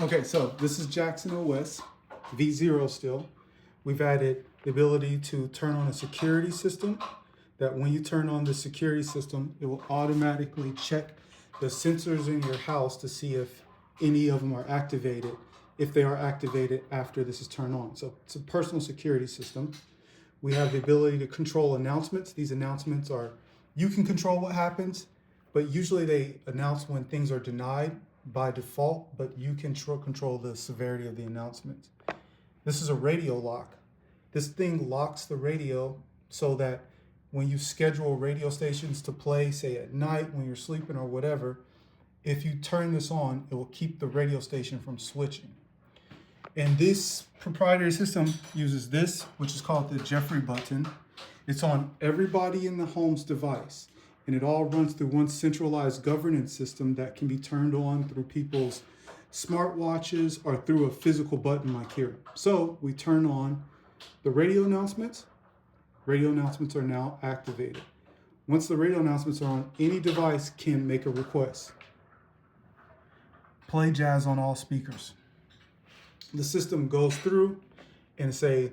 Okay, so this is Jackson OS, V0 still. We've added the ability to turn on a security system, that when you turn on the security system, it will automatically check the sensors in your house to see if any of them are activated, if they are activated after this is turned on. So it's a personal security system. We have the ability to control announcements. These announcements are, you can control what happens, but usually they announce when things are denied by default, but you can control the severity of the announcements. This is a radio lock. This thing locks the radio so that when you schedule radio stations to play, say at night when you're sleeping or whatever, if you turn this on, it will keep the radio station from switching. And this proprietary system uses this, which is called the Jeffrey button. It's on everybody in the home's device, and it all runs through one centralized governance system that can be turned on through people's smartwatches or through a physical button like here. So we turn on the radio announcements. Radio announcements are now activated. Once the radio announcements are on, any device can make a request. Play jazz on all speakers. The system goes through and say,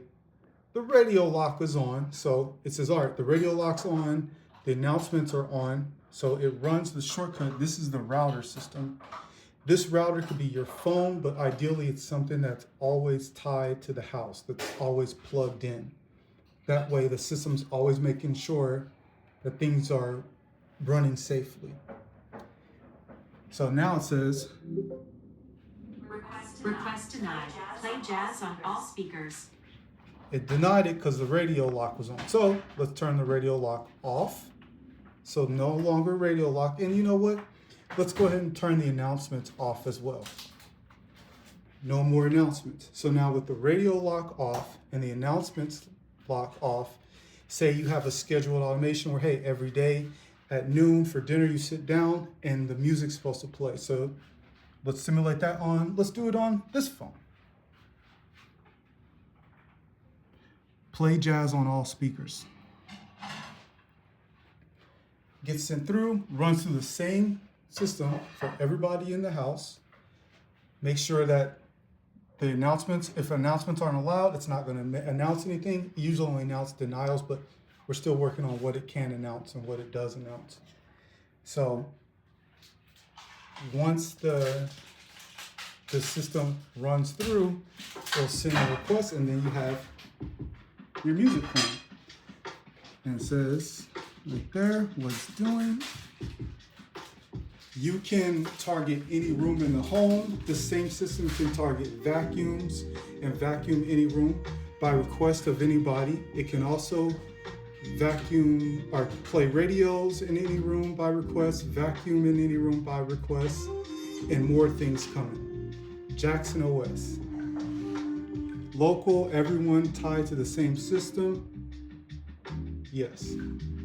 the radio lock is on. So it says, all right, the radio lock's on, the announcements are on. So it runs the shortcut. This is the router system. This router could be your phone, but ideally it's something that's always tied to the house, that's always plugged in. That way the system's always making sure that things are running safely. So now it says, Request denied. Play jazz on all speakers. It denied it because the radio lock was on. So let's turn the radio lock off. So no longer radio lock. And you know what? Let's go ahead and turn the announcements off as well. No more announcements. So now with the radio lock off and the announcements lock off, say you have a scheduled automation where, hey, every day at noon for dinner you sit down and the music's supposed to play. So let's simulate that on, let's do it on this phone. Play jazz on all speakers. Gets sent through, runs through the same system for everybody in the house. Make sure that the announcements, if announcements aren't allowed, it's not going to announce anything. It usually only announce denials, but we're still working on what it can announce and what it does announce. So once the system runs through, it'll send a request, and then you have your music playing. And it says right there what it's doing. You can target any room in the home. The same system can target vacuums and vacuum any room by request of anybody. It can also vacuum or play radios in any room by request, vacuum in any room by request, and more things coming. Jackson OS. Local, everyone tied to the same system. Yes.